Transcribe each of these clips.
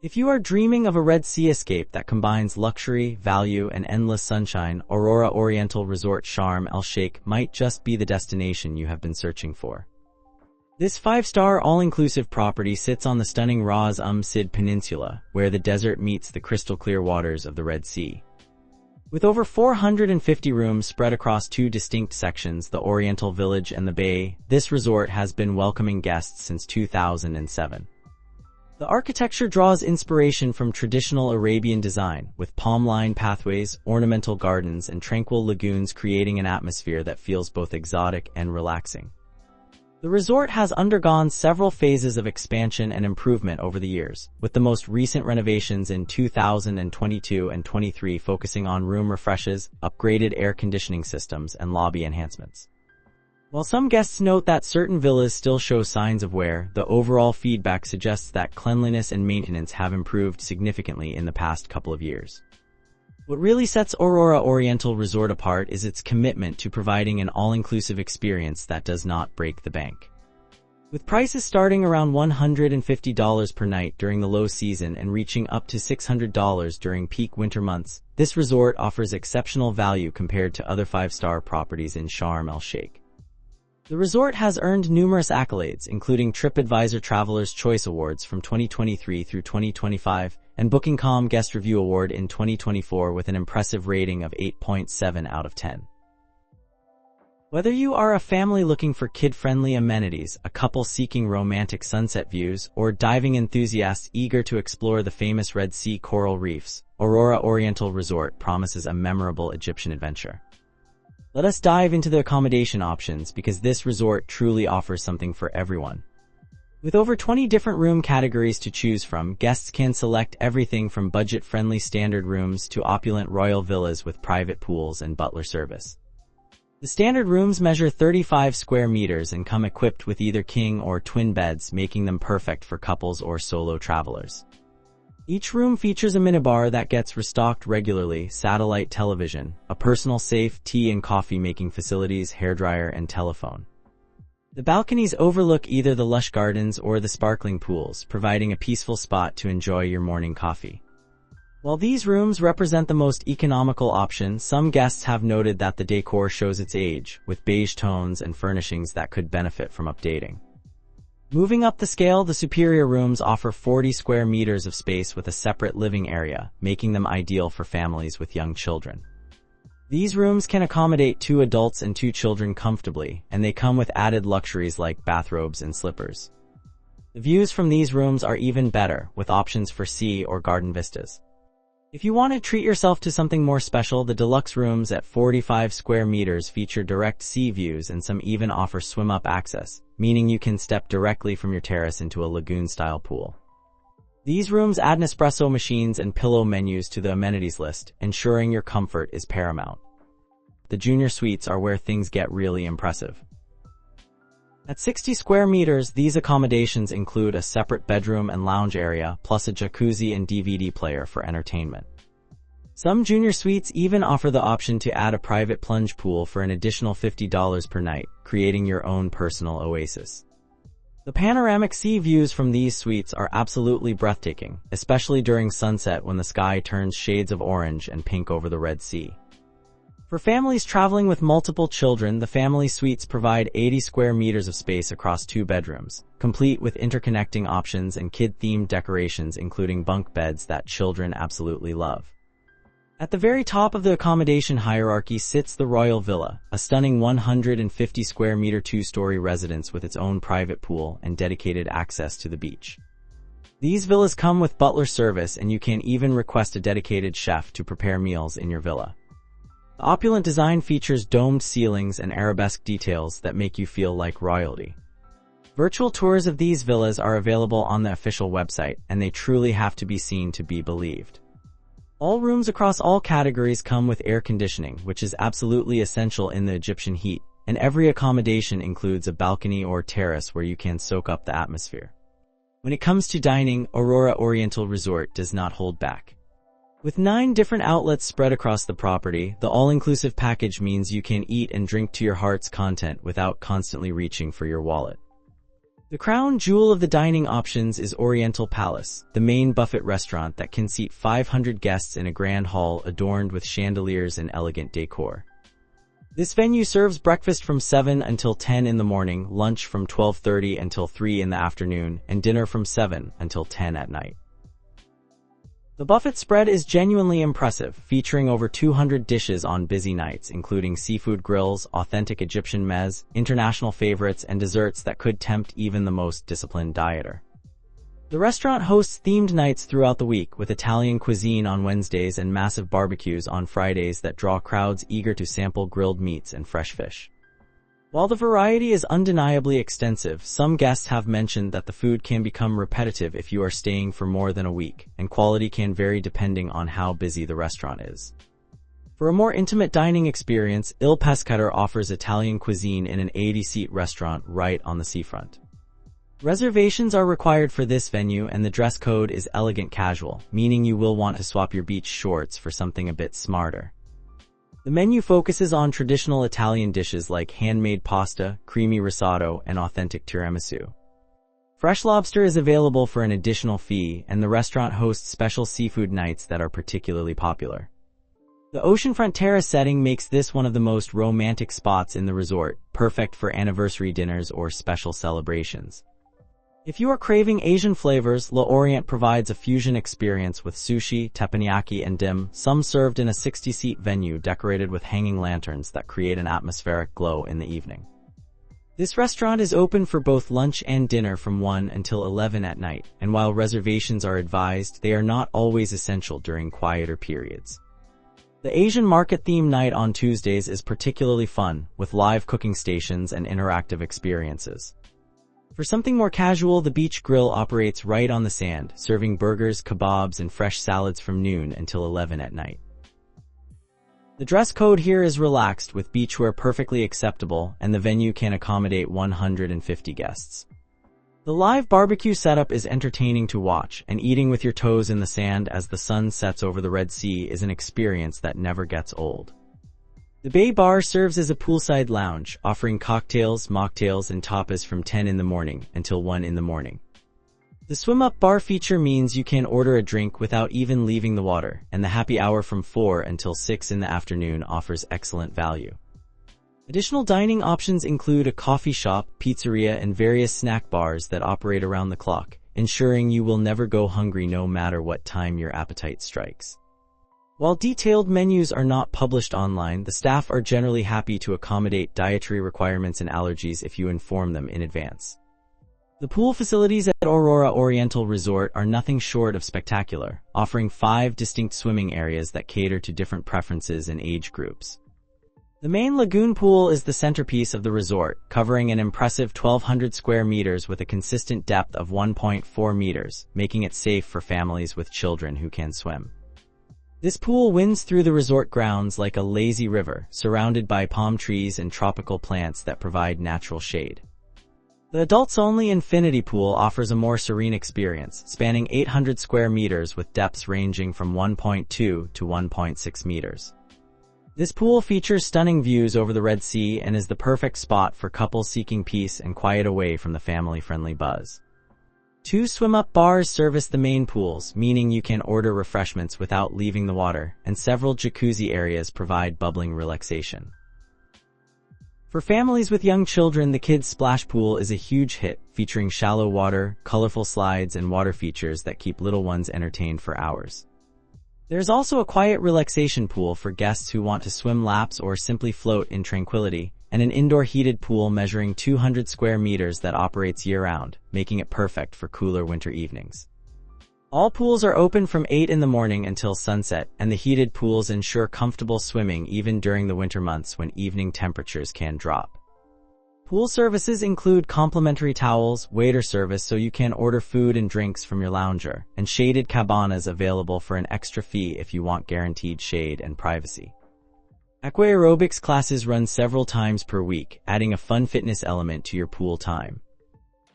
If you are dreaming of a Red Sea escape that combines luxury, value, and endless sunshine, Aurora Oriental Resort Sharm El Sheikh might just be the destination you have been searching for. This 5-star all-inclusive property sits on the stunning Ras Sid Peninsula, where the desert meets the crystal-clear waters of the Red Sea. With over 450 rooms spread across 2 distinct sections, the Oriental Village and the Bay, this resort has been welcoming guests since 2007. The architecture draws inspiration from traditional Arabian design, with palm-lined pathways, ornamental gardens, and tranquil lagoons creating an atmosphere that feels both exotic and relaxing. The resort has undergone several phases of expansion and improvement over the years, with the most recent renovations in 2022 and 23 focusing on room refreshes, upgraded air conditioning systems, and lobby enhancements. While some guests note that certain villas still show signs of wear, the overall feedback suggests that cleanliness and maintenance have improved significantly in the past couple of years. What really sets Aurora Oriental Resort apart is its commitment to providing an all-inclusive experience that does not break the bank. With prices starting around $150 per night during the low season and reaching up to $600 during peak winter months, this resort offers exceptional value compared to other 5-star properties in Sharm El Sheikh. The resort has earned numerous accolades, including TripAdvisor Travelers Choice Awards from 2023 through 2025 and Booking.com Guest Review Award in 2024 with an impressive rating of 8.7 out of 10. Whether you are a family looking for kid-friendly amenities, a couple seeking romantic sunset views, or diving enthusiasts eager to explore the famous Red Sea coral reefs, Aurora Oriental Resort promises a memorable Egyptian adventure. Let us dive into the accommodation options because this resort truly offers something for everyone. With over 20 different room categories to choose from, guests can select everything from budget-friendly standard rooms to opulent royal villas with private pools and butler service. The standard rooms measure 35 square meters and come equipped with either king or twin beds, making them perfect for couples or solo travelers. Each room features a minibar that gets restocked regularly, satellite television, a personal safe, tea and coffee making facilities, hairdryer, and telephone. The balconies overlook either the lush gardens or the sparkling pools, providing a peaceful spot to enjoy your morning coffee. While these rooms represent the most economical option, some guests have noted that the decor shows its age, with beige tones and furnishings that could benefit from updating. Moving up the scale, the superior rooms offer 40 square meters of space with a separate living area, making them ideal for families with young children. These rooms can accommodate 2 adults and 2 children comfortably, and they come with added luxuries like bathrobes and slippers. The views from these rooms are even better, with options for sea or garden vistas. If you want to treat yourself to something more special, the deluxe rooms at 45 square meters feature direct sea views and some even offer swim-up access, meaning you can step directly from your terrace into a lagoon-style pool. These rooms add Nespresso machines and pillow menus to the amenities list, ensuring your comfort is paramount. The junior suites are where things get really impressive. At 60 square meters, these accommodations include a separate bedroom and lounge area, plus a jacuzzi and DVD player for entertainment. Some junior suites even offer the option to add a private plunge pool for an additional $50 per night, creating your own personal oasis. The panoramic sea views from these suites are absolutely breathtaking, especially during sunset when the sky turns shades of orange and pink over the Red Sea. For families traveling with multiple children, the family suites provide 80 square meters of space across 2 bedrooms, complete with interconnecting options and kid-themed decorations including bunk beds that children absolutely love. At the very top of the accommodation hierarchy sits the Royal Villa, a stunning 150 square meter 2-story residence with its own private pool and dedicated access to the beach. These villas come with butler service, and you can even request a dedicated chef to prepare meals in your villa. The opulent design features domed ceilings and arabesque details that make you feel like royalty. Virtual tours of these villas are available on the official website, and they truly have to be seen to be believed. All rooms across all categories come with air conditioning, which is absolutely essential in the Egyptian heat, and every accommodation includes a balcony or terrace where you can soak up the atmosphere. When it comes to dining, Aurora Oriental Resort does not hold back. With 9 different outlets spread across the property, the all-inclusive package means you can eat and drink to your heart's content without constantly reaching for your wallet. The crown jewel of the dining options is Oriental Palace, the main buffet restaurant that can seat 500 guests in a grand hall adorned with chandeliers and elegant decor. This venue serves breakfast from 7 until 10 in the morning, lunch from 12:30 until 3 in the afternoon, and dinner from 7 until 10 at night. The buffet spread is genuinely impressive, featuring over 200 dishes on busy nights, including seafood grills, authentic Egyptian meze, international favorites, and desserts that could tempt even the most disciplined dieter. The restaurant hosts themed nights throughout the week, with Italian cuisine on Wednesdays and massive barbecues on Fridays that draw crowds eager to sample grilled meats and fresh fish. While the variety is undeniably extensive, some guests have mentioned that the food can become repetitive if you are staying for more than a week, and quality can vary depending on how busy the restaurant is. For a more intimate dining experience, Il Pescatore offers Italian cuisine in an 80-seat restaurant right on the seafront. Reservations are required for this venue, and the dress code is elegant casual, meaning you will want to swap your beach shorts for something a bit smarter. The menu focuses on traditional Italian dishes like handmade pasta, creamy risotto, and authentic tiramisu. Fresh lobster is available for an additional fee, and the restaurant hosts special seafood nights that are particularly popular. The oceanfront terrace setting makes this one of the most romantic spots in the resort, perfect for anniversary dinners or special celebrations. If you are craving Asian flavors, L'Orient provides a fusion experience with sushi, teppanyaki, and dim, some served in a 60-seat venue decorated with hanging lanterns that create an atmospheric glow in the evening. This restaurant is open for both lunch and dinner from 1 until 11 at night, and while reservations are advised, they are not always essential during quieter periods. The Asian market theme night on Tuesdays is particularly fun, with live cooking stations and interactive experiences. For something more casual, the beach grill operates right on the sand, serving burgers, kebabs, and fresh salads from noon until 11 at night. The dress code here is relaxed, with beachwear perfectly acceptable, and the venue can accommodate 150 guests. The live barbecue setup is entertaining to watch, and eating with your toes in the sand as the sun sets over the Red Sea is an experience that never gets old. The Bay Bar serves as a poolside lounge, offering cocktails, mocktails, and tapas from 10 in the morning until 1 in the morning. The swim-up bar feature means you can order a drink without even leaving the water, and the happy hour from 4 until 6 in the afternoon offers excellent value. Additional dining options include a coffee shop, pizzeria, and various snack bars that operate around the clock, ensuring you will never go hungry no matter what time your appetite strikes. While detailed menus are not published online, the staff are generally happy to accommodate dietary requirements and allergies if you inform them in advance. The pool facilities at Aurora Oriental Resort are nothing short of spectacular, offering 5 distinct swimming areas that cater to different preferences and age groups. The main lagoon pool is the centerpiece of the resort, covering an impressive 1,200 square meters with a consistent depth of 1.4 meters, making it safe for families with children who can swim. This pool winds through the resort grounds like a lazy river, surrounded by palm trees and tropical plants that provide natural shade. The adults-only infinity pool offers a more serene experience, spanning 800 square meters with depths ranging from 1.2 to 1.6 meters. This pool features stunning views over the Red Sea and is the perfect spot for couples seeking peace and quiet away from the family-friendly buzz. 2 swim-up bars service the main pools, meaning you can order refreshments without leaving the water, and several jacuzzi areas provide bubbling relaxation. For families with young children, the kids' splash pool is a huge hit, featuring shallow water, colorful slides, and water features that keep little ones entertained for hours. There's also a quiet relaxation pool for guests who want to swim laps or simply float in tranquility, and an indoor heated pool measuring 200 square meters that operates year-round, making it perfect for cooler winter evenings. All pools are open from 8 in the morning until sunset, and the heated pools ensure comfortable swimming even during the winter months when evening temperatures can drop. Pool services include complimentary towels, waiter service so you can order food and drinks from your lounger, and shaded cabanas available for an extra fee if you want guaranteed shade and privacy. Aquaerobics classes run several times per week, adding a fun fitness element to your pool time.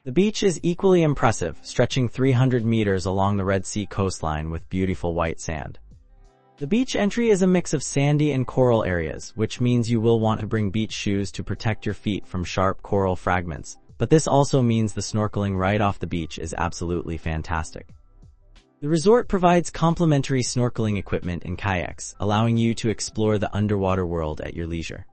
The beach is equally impressive, stretching 300 meters along the Red Sea coastline with beautiful white sand. The beach entry is a mix of sandy and coral areas, which means you will want to bring beach shoes to protect your feet from sharp coral fragments, but this also means the snorkeling right off the beach is absolutely fantastic. The resort provides complimentary snorkeling equipment and kayaks, allowing you to explore the underwater world at your leisure.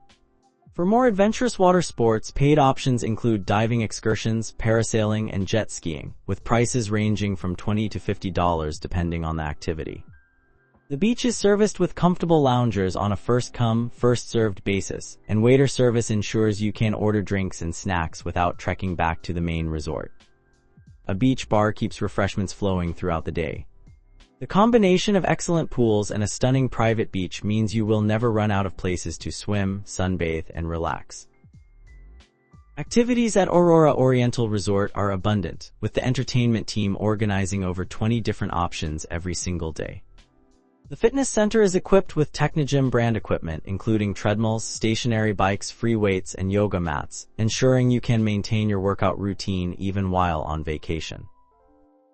For more adventurous water sports, paid options include diving excursions, parasailing, and jet skiing, with prices ranging from $20 to $50 depending on the activity. The beach is serviced with comfortable loungers on a first-come, first-served basis, and waiter service ensures you can order drinks and snacks without trekking back to the main resort. A beach bar keeps refreshments flowing throughout the day. The combination of excellent pools and a stunning private beach means you will never run out of places to swim, sunbathe, and relax. Activities at Aurora Oriental Resort are abundant, with the entertainment team organizing over 20 different options every single day. The fitness center is equipped with Technogym brand equipment, including treadmills, stationary bikes, free weights, and yoga mats, ensuring you can maintain your workout routine even while on vacation.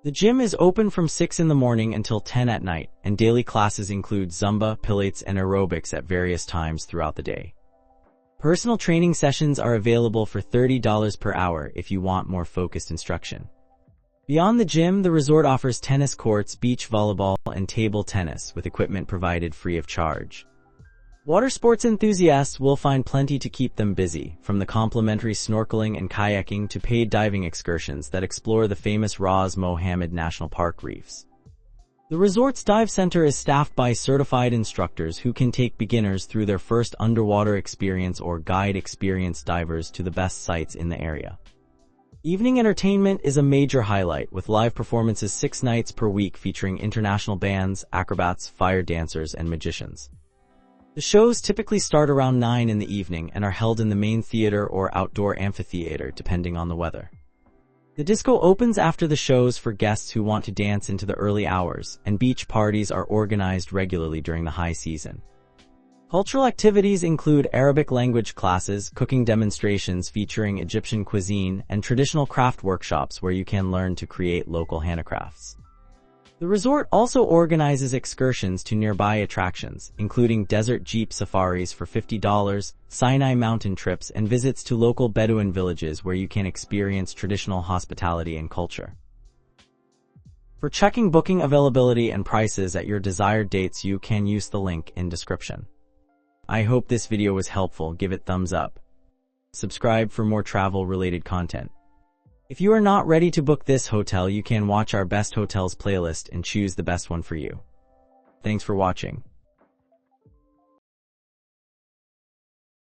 The gym is open from 6 in the morning until 10 at night, and daily classes include Zumba, Pilates, and aerobics at various times throughout the day. Personal training sessions are available for $30 per hour if you want more focused instruction. Beyond the gym, the resort offers tennis courts, beach volleyball, and table tennis with equipment provided free of charge. Water sports enthusiasts will find plenty to keep them busy, from the complimentary snorkeling and kayaking to paid diving excursions that explore the famous Ras Mohammed National Park reefs. The resort's dive center is staffed by certified instructors who can take beginners through their first underwater experience or guide experienced divers to the best sites in the area. Evening entertainment is a major highlight, with live performances 6 nights per week featuring international bands, acrobats, fire dancers, and magicians. The shows typically start around 9 in the evening and are held in the main theater or outdoor amphitheater depending on the weather. The disco opens after the shows for guests who want to dance into the early hours, and beach parties are organized regularly during the high season. Cultural activities include Arabic language classes, cooking demonstrations featuring Egyptian cuisine, and traditional craft workshops where you can learn to create local handicrafts. The resort also organizes excursions to nearby attractions, including desert jeep safaris for $50, Sinai mountain trips, and visits to local Bedouin villages where you can experience traditional hospitality and culture. For checking booking availability and prices at your desired dates, you can use the link in description. I hope this video was helpful. Give it thumbs up. Subscribe for more travel-related content. If you are not ready to book this hotel, you can watch our best hotels playlist and choose the best one for you. Thanks for watching.